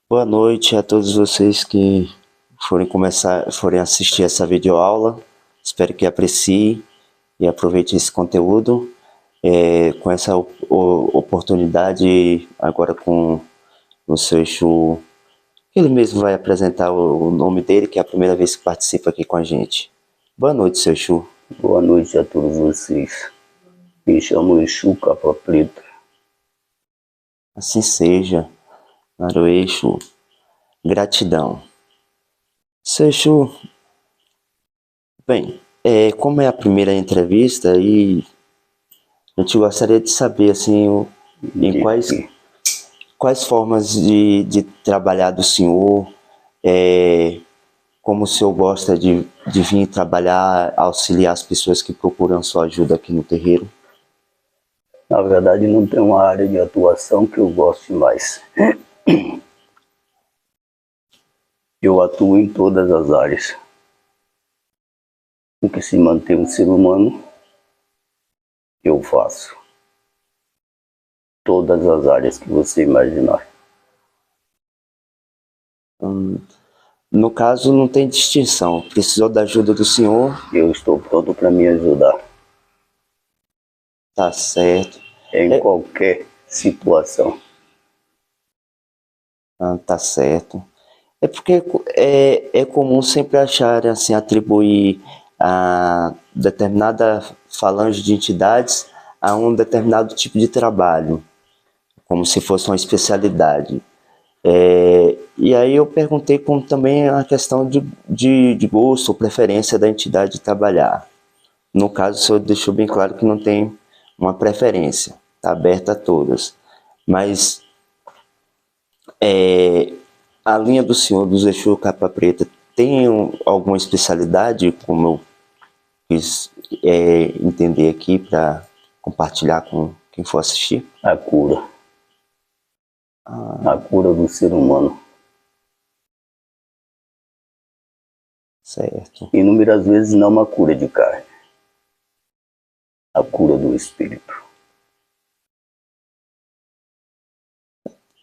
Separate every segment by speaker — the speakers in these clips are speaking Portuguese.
Speaker 1: Boa noite a todos vocês que forem assistir essa videoaula. Espero que apreciem e aproveitem esse conteúdo. Com essa oportunidade, agora com o seu Exu, ele mesmo vai apresentar o nome dele, que é a primeira vez que participa aqui com a gente. Boa noite, seu Exu.
Speaker 2: Boa noite a todos vocês. Me chamo Exu Capa Preta.
Speaker 1: Assim seja, para o Exu. Gratidão. Seu Exu, bem, como é a primeira entrevista, e a gente gostaria de saber assim, em quais formas de trabalhar do senhor, como o senhor gosta de vir trabalhar, auxiliar as pessoas que procuram sua ajuda aqui no terreiro.
Speaker 2: Na verdade, não tem uma área de atuação que eu goste mais. Eu atuo em todas as áreas. O que se mantém um ser humano, eu faço. Todas as áreas que você imaginar.
Speaker 1: No caso, não tem distinção. Precisou da ajuda do senhor?
Speaker 2: Eu estou pronto para me ajudar.
Speaker 1: Tá certo.
Speaker 2: Em qualquer situação.
Speaker 1: Tá certo. É porque é comum sempre achar, assim, atribuir a determinada falange de entidades a um determinado tipo de trabalho, como se fosse uma especialidade. E aí eu perguntei como também a questão de gosto ou preferência da entidade de trabalhar. No caso, o senhor deixou bem claro que não tem uma preferência, está aberta a todas. Mas a linha do senhor, dos Exu Capa Preta, tem alguma especialidade, como eu quis entender aqui para compartilhar com quem for assistir?
Speaker 2: A cura. A cura do ser humano.
Speaker 1: Certo.
Speaker 2: Inúmeras vezes não uma cura de carne. A cura do espírito.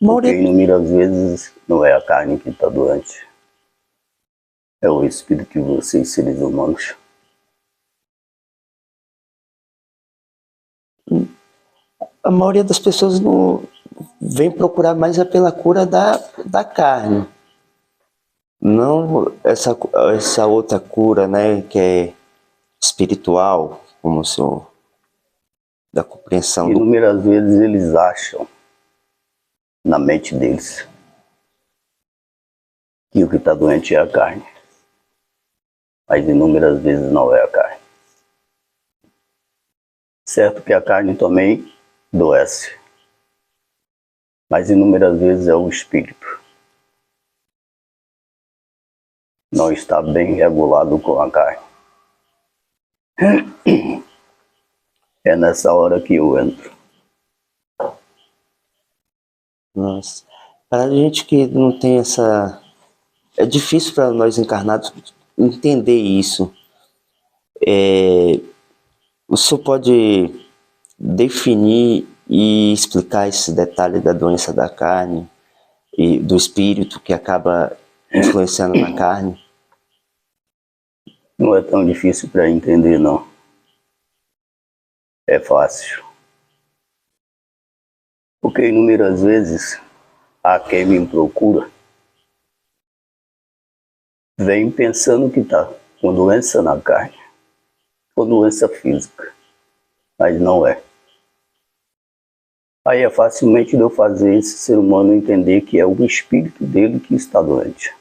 Speaker 2: Porque inúmeras vezes não é a carne que está doente. É o espírito de vocês, seres humanos.
Speaker 1: A maioria das pessoas não vem procurar mais pela cura da carne. Não essa outra cura, né, que é espiritual, como o senhor, da compreensão.
Speaker 2: Inúmeras vezes eles acham na mente deles que o que está doente é a carne. Mas inúmeras vezes não é a carne. Certo que a carne também adoece. Mas inúmeras vezes é o espírito. Não está bem regulado com a carne. É nessa hora que eu entro.
Speaker 1: Nossa, para a gente que não tem essa... É difícil para nós encarnados entender isso. O senhor pode definir e explicar esse detalhe da doença da carne e do espírito que acaba influenciando na carne?
Speaker 2: Não é tão difícil para entender, não. É fácil. Porque inúmeras vezes há quem me procura vem pensando que está com doença na carne, com doença física, mas não é. Aí é facilmente de eu fazer esse ser humano entender que é o espírito dele que está doente.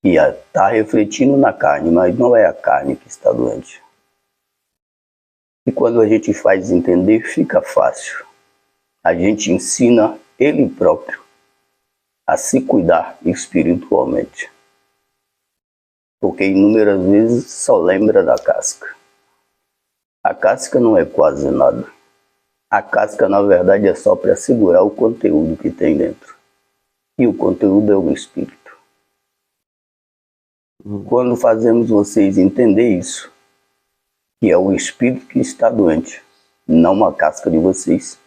Speaker 2: E está refletindo na carne, mas não é a carne que está doente. E quando a gente faz entender, fica fácil. A gente ensina ele próprio a se cuidar espiritualmente. Porque inúmeras vezes só lembra da casca. A casca não é quase nada. A casca, na verdade, é só para segurar o conteúdo que tem dentro. E o conteúdo é o espírito. Quando fazemos vocês entender isso, que é o espírito que está doente, não a casca de vocês,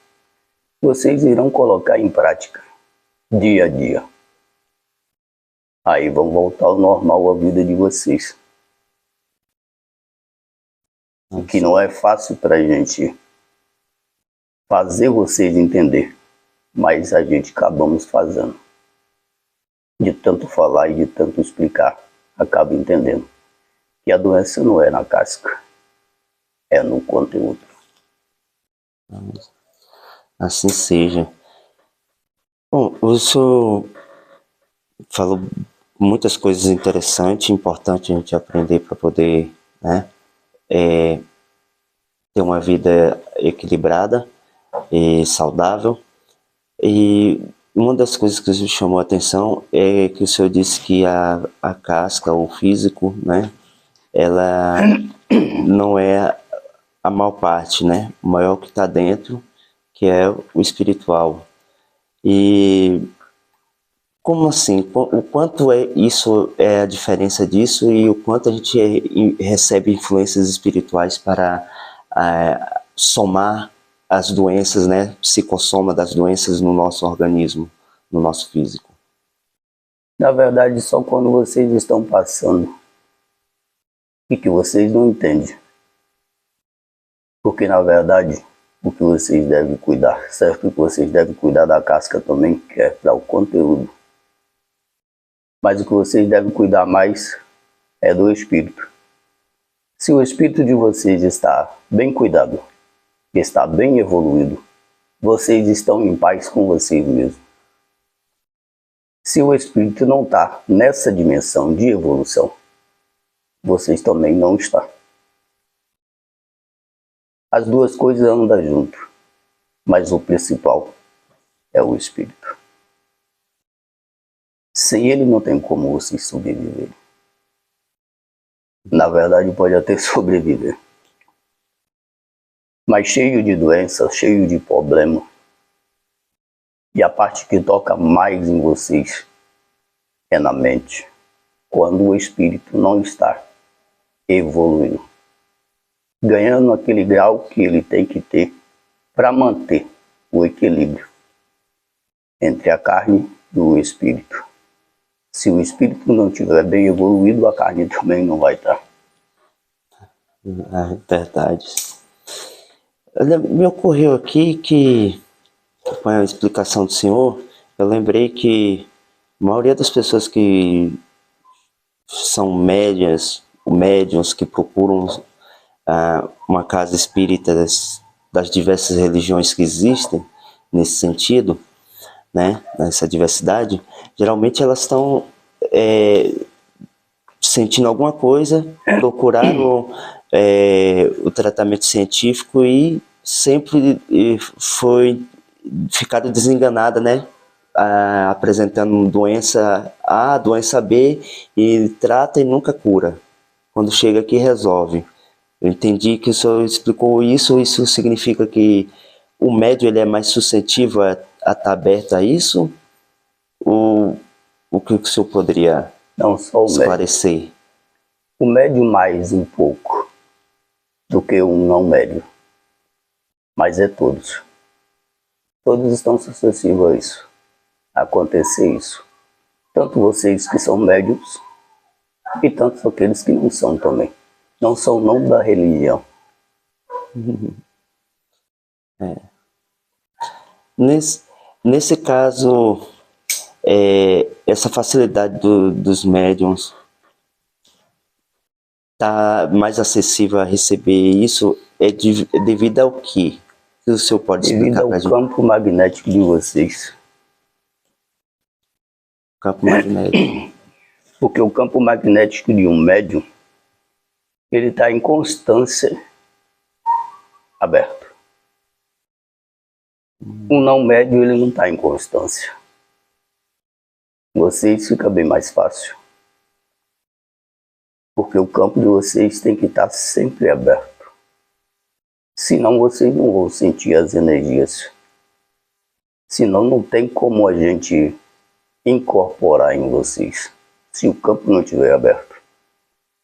Speaker 2: vocês irão colocar em prática dia a dia. Aí vão voltar ao normal a vida de vocês. O que não é fácil para a gente fazer vocês entender, mas a gente acabamos fazendo. De tanto falar e de tanto explicar, acaba entendendo que a doença não é na casca, é no conteúdo.
Speaker 1: Assim seja. Bom, o senhor falou muitas coisas interessantes, importantes a gente aprender para poder, né, ter uma vida equilibrada e saudável. E uma das coisas que me chamou a atenção é que o senhor disse que a casca, o físico, né, ela não é a maior parte, né? O maior que está dentro, que é o espiritual. E como assim? O quanto é isso, é a diferença disso e o quanto a gente recebe influências espirituais para somar as doenças, né? Psicossoma das doenças no nosso organismo, no nosso físico.
Speaker 2: Na verdade, só quando vocês estão passando e que vocês não entendem. Porque, na verdade, o que vocês devem cuidar, certo que vocês devem cuidar da casca também, que é para o conteúdo. Mas o que vocês devem cuidar mais é do espírito. Se o espírito de vocês está bem cuidado, está bem evoluído, vocês estão em paz com vocês mesmos. Se o espírito não está nessa dimensão de evolução, vocês também não estão. As duas coisas andam junto, mas o principal é o espírito. Sem ele não tem como vocês sobreviverem. Na verdade, pode até sobreviver, mas cheio de doenças, cheio de problema. E a parte que toca mais em vocês é na mente, quando o espírito não está evoluindo, ganhando aquele grau que ele tem que ter para manter o equilíbrio entre a carne e o espírito. Se o espírito não estiver bem evoluído, a carne também não vai estar.
Speaker 1: Verdade. Me ocorreu aqui que, com a explicação do senhor, eu lembrei que a maioria das pessoas que são médiums que procuram uma casa espírita das diversas religiões que existem nesse sentido, né, nessa diversidade, geralmente elas estão sentindo alguma coisa, procuraram o tratamento científico e sempre ficaram desenganadas, né? Apresentando doença A, doença B, e trata e nunca cura. Quando chega aqui, resolve. Eu entendi que o senhor explicou isso. Isso significa que o médium ele é mais suscetível a estar aberto a isso? Ou o que o senhor poderia
Speaker 2: Não só o
Speaker 1: esclarecer?
Speaker 2: médium. O médium mais um pouco do que um não médium. Mas é todos. Todos estão suscetíveis a isso. A acontecer isso. Tanto vocês que são médiums e tanto aqueles que não são também. Não são não da religião.
Speaker 1: Nesse caso, essa facilidade dos médiums está mais acessível a receber isso devido ao quê? Se o senhor pode explicar para a gente?
Speaker 2: Devido ao campo magnético de vocês.
Speaker 1: Campo magnético.
Speaker 2: Porque o campo magnético de um médium, ele está em constância aberto. Um não médium, ele não está em constância. Vocês fica bem mais fácil. Porque o campo de vocês tem que estar sempre aberto. Senão vocês não vão sentir as energias. Senão não tem como a gente incorporar em vocês. Se o campo não estiver aberto.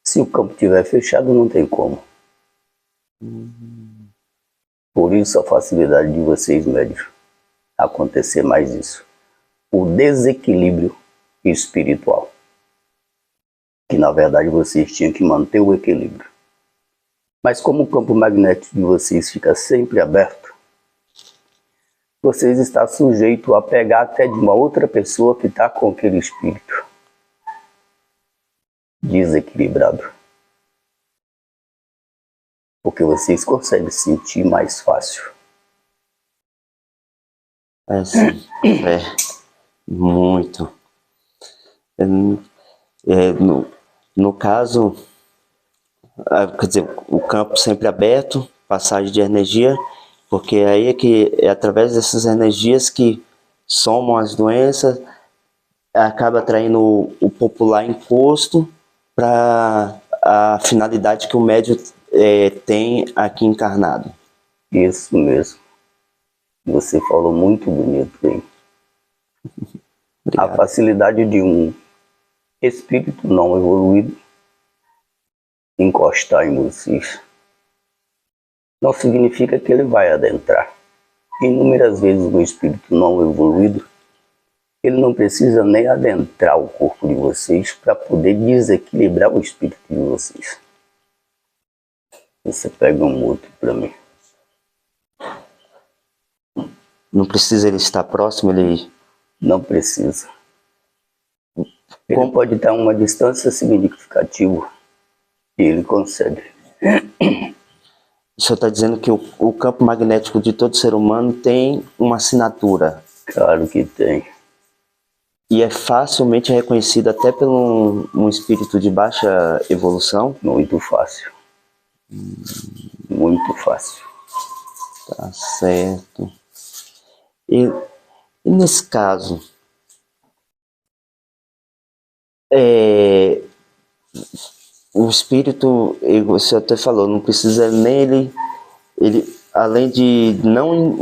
Speaker 2: Se o campo estiver fechado, não tem como. Por isso a facilidade de vocês, médios, acontecer mais isso. o desequilíbrio espiritual. Que na verdade vocês tinham que manter o equilíbrio. Mas como o campo magnético de vocês fica sempre aberto, vocês estão sujeitos a pegar até de uma outra pessoa que está com aquele espírito desequilibrado. Porque vocês conseguem sentir mais fácil.
Speaker 1: Sim. Muito. No caso, quer dizer, o campo sempre aberto, passagem de energia, porque aí é através dessas energias que somam as doenças, acaba atraindo o popular imposto para a finalidade que o médium tem aqui encarnado.
Speaker 2: Isso mesmo. Você falou muito bonito aí. A facilidade de um espírito não evoluído encostar em vocês não significa que ele vai adentrar. Inúmeras vezes um espírito não evoluído, ele não precisa nem adentrar o corpo de vocês para poder desequilibrar o espírito de vocês. Você pega um outro para mim.
Speaker 1: Não precisa ele estar próximo, ele...
Speaker 2: Não precisa. Ele pode estar a uma distância significativa e ele consegue.
Speaker 1: O senhor está dizendo que o campo magnético de todo ser humano tem uma assinatura.
Speaker 2: Claro que tem.
Speaker 1: E é facilmente reconhecido até por um espírito de baixa evolução?
Speaker 2: Muito fácil. Muito fácil.
Speaker 1: Tá certo. E nesse caso, o espírito, você até falou, não precisa nem ele além de não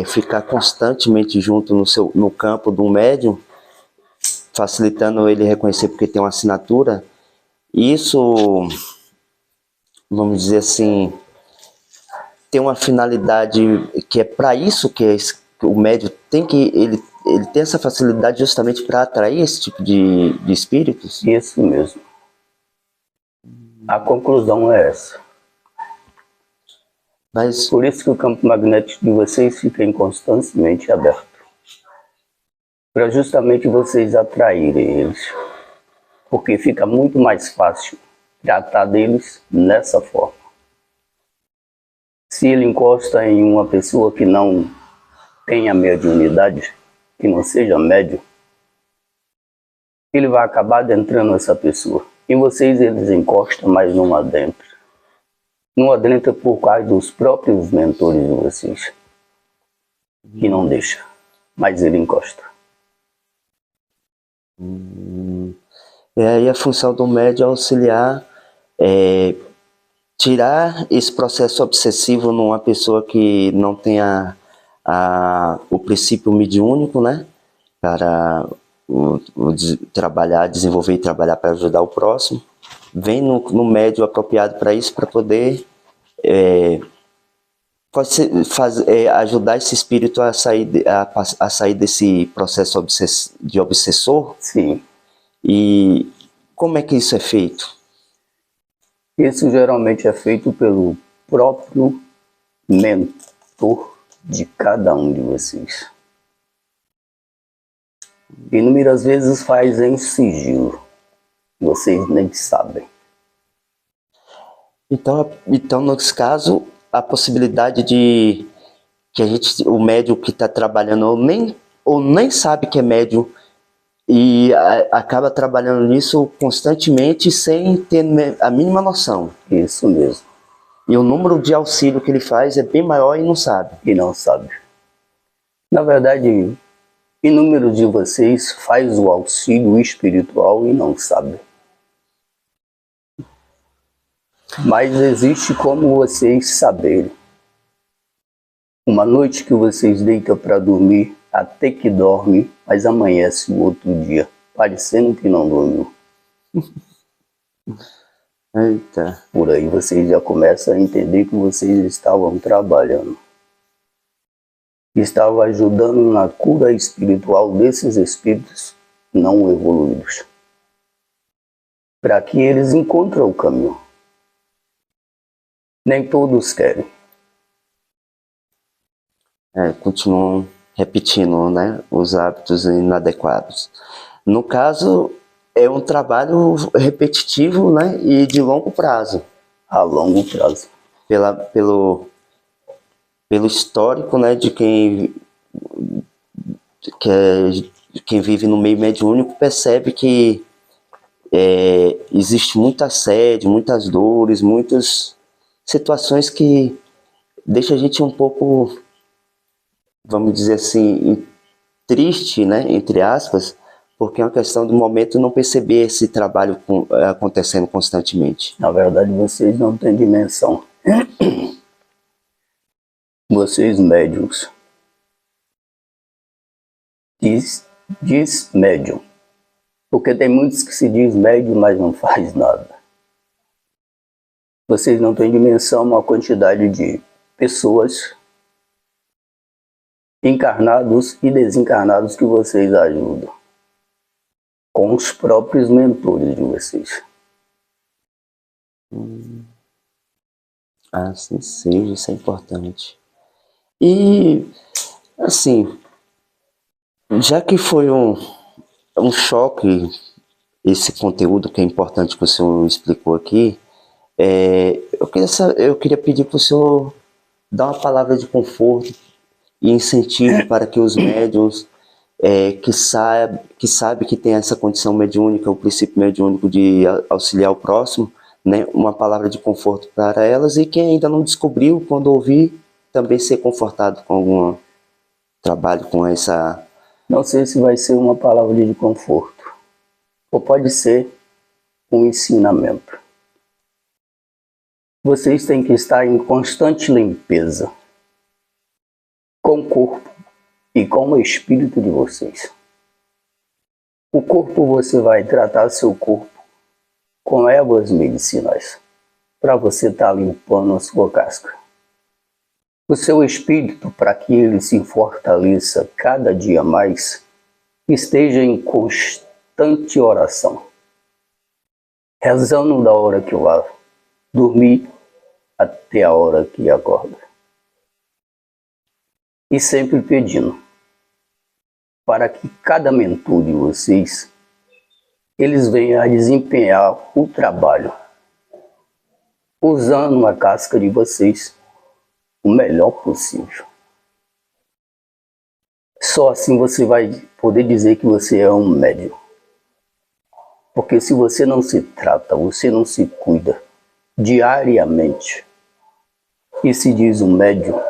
Speaker 1: ficar constantemente junto no campo do médium, facilitando ele reconhecer porque tem uma assinatura, isso, vamos dizer assim, tem uma finalidade que é para isso que o médium tem que... Ele tem essa facilidade justamente para atrair esse tipo de espíritos?
Speaker 2: Isso mesmo. A conclusão é essa.
Speaker 1: Mas...
Speaker 2: Por isso que o campo magnético de vocês fica constantemente aberto. Para justamente vocês atraírem eles. Porque fica muito mais fácil tratar deles nessa forma. Se ele encosta em uma pessoa que não tenha mediunidade, que não seja médium, ele vai acabar adentrando essa pessoa. Em vocês eles encostam, mas não adentram. Não adentra por causa dos próprios mentores de vocês, que não deixa, mas ele encosta.
Speaker 1: E aí a função do médium é auxiliar, tirar esse processo obsessivo numa pessoa que não tenha o princípio mediúnico, né? Para desenvolver e trabalhar para ajudar o próximo. Vem no médium apropriado para isso, para poder ajudar esse espírito a sair desse processo de obsessor.
Speaker 2: Sim.
Speaker 1: E como é que isso é feito?
Speaker 2: Isso geralmente é feito pelo próprio mentor de cada um de vocês. Inúmeras vezes faz em sigilo. Vocês nem sabem.
Speaker 1: Então nesse caso, a possibilidade de que o médium que está trabalhando ou nem sabe que é médium e acaba trabalhando nisso constantemente sem ter a mínima noção.
Speaker 2: Isso mesmo.
Speaker 1: E o número de auxílio que ele faz é bem maior e não sabe.
Speaker 2: E não sabe. Na verdade, inúmeros de vocês faz o auxílio espiritual e não sabe. Mas existe como vocês saberem. Uma noite que vocês deitam para dormir, até que dorme, mas amanhece o outro dia, parecendo que não dormiu.
Speaker 1: Eita.
Speaker 2: Por aí vocês já começam a entender que vocês estavam trabalhando. estava ajudando na cura espiritual desses espíritos não evoluídos, para que eles encontrem o caminho. Nem todos querem.
Speaker 1: Continuam repetindo, né, os hábitos inadequados. No caso, é um trabalho repetitivo, né, e de longo prazo.
Speaker 2: A longo prazo.
Speaker 1: Pelo histórico, né, de quem vive no meio mediúnico percebe que existe muita assédio, muitas dores, muitas situações que deixam a gente um pouco, vamos dizer assim, triste, né, entre aspas, porque é uma questão do momento não perceber esse trabalho acontecendo constantemente.
Speaker 2: Na verdade, vocês não têm dimensão. Vocês médiums. Diz médium. Porque tem muitos que se diz médium, mas não faz nada. Vocês não têm dimensão a quantidade de pessoas, encarnados e desencarnados, que vocês ajudam, com os próprios mentores de vocês.
Speaker 1: Assim seja, isso é importante. E, assim, já que foi um choque esse conteúdo que é importante que o senhor explicou aqui, eu queria pedir para o senhor dar uma palavra de conforto e incentivo para que os médiuns que sabe que tem essa condição mediúnica, o princípio mediúnico de auxiliar o próximo, né, uma palavra de conforto para elas, e quem ainda não descobriu, quando ouvir, também ser confortado com algum trabalho com essa...
Speaker 2: Não sei se vai ser uma palavra de conforto, ou pode ser um ensinamento. Vocês têm que estar em constante limpeza com o corpo e com o espírito de vocês. O corpo, você vai tratar seu corpo com ervas medicinais, para você estar limpando a sua casca. O seu espírito, para que ele se fortaleça cada dia mais, esteja em constante oração, rezando da hora que vai dormir até a hora que acorda. E sempre pedindo para que cada mentor de vocês, eles venham a desempenhar o trabalho, usando a casca de vocês o melhor possível. Só assim você vai poder dizer que você é um médium. Porque se você não se trata, você não se cuida diariamente, e se diz um médium,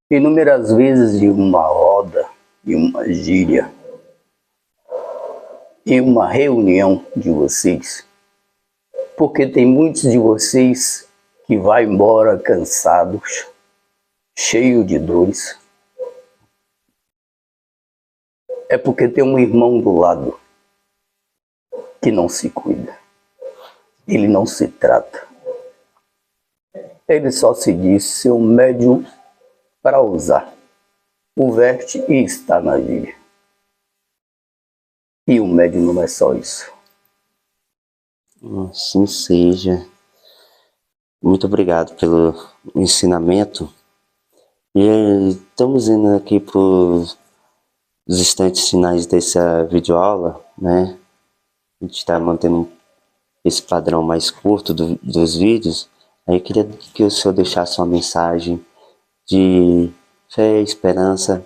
Speaker 2: inúmeras vezes de uma roda, de uma gíria, em uma reunião de vocês, porque tem muitos de vocês que vai embora cansados, cheio de dores, é porque tem um irmão do lado que não se cuida, ele não se trata, ele só se diz ser um médium para usar o verte e está na gíria. E o médium não é só isso.
Speaker 1: Assim seja. Muito obrigado pelo ensinamento. E estamos indo aqui para os instantes finais dessa videoaula, né? A gente está mantendo esse padrão mais curto dos vídeos. Aí eu queria que o senhor deixasse uma mensagem de fé e esperança,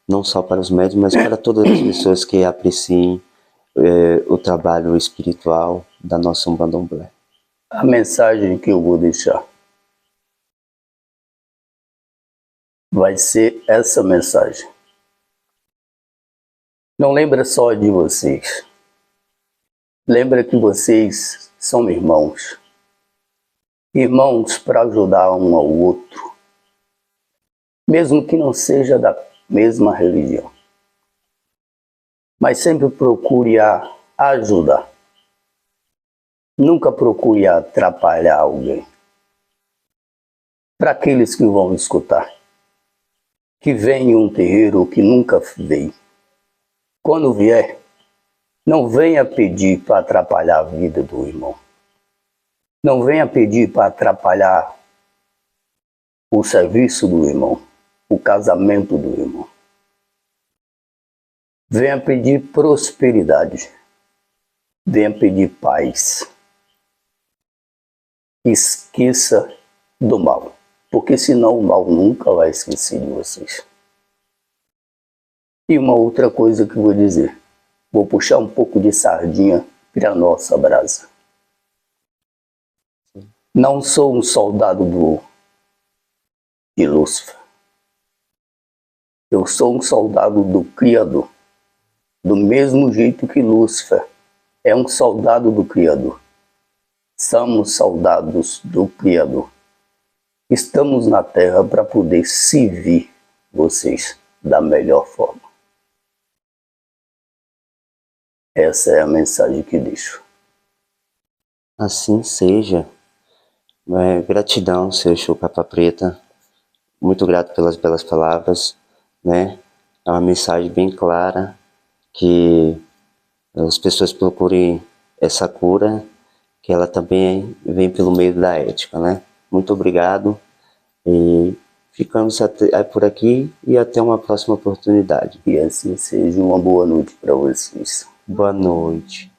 Speaker 1: não só para os médiuns, mas para todas as pessoas que apreciem o trabalho espiritual da nossa Umbanda-Omblé.
Speaker 2: A mensagem que eu vou deixar vai ser essa mensagem. Não lembra só de vocês. Lembra que vocês são irmãos. Irmãos para ajudar um ao outro. Mesmo que não seja da mesma religião. Mas sempre procure ajudar. Nunca procure atrapalhar alguém. Para aqueles que vão escutar, que vem em um terreiro que nunca veio. Quando vier, não venha pedir para atrapalhar a vida do irmão. Não venha pedir para atrapalhar o serviço do irmão, o casamento do irmão. Venha pedir prosperidade. Venha pedir paz. Esqueça do mal, porque senão o mal nunca vai esquecer de vocês. E uma outra coisa que eu vou dizer, vou puxar um pouco de sardinha para a nossa brasa. Não sou um soldado de Lúcifer. Eu sou um soldado do Criador. Do mesmo jeito que Lúcifer é um soldado do Criador. Somos soldados do Criador. Estamos na Terra para poder servir vocês da melhor forma. Essa é a mensagem que deixo.
Speaker 1: Assim seja. Gratidão, seu Exu Capa Preta. Muito grato pelas belas palavras, né? É uma mensagem bem clara que as pessoas procurem essa cura, que ela também vem pelo meio da ética, né? Muito obrigado e ficamos por aqui e até uma próxima oportunidade.
Speaker 2: E assim seja, uma boa noite para vocês.
Speaker 1: Boa noite.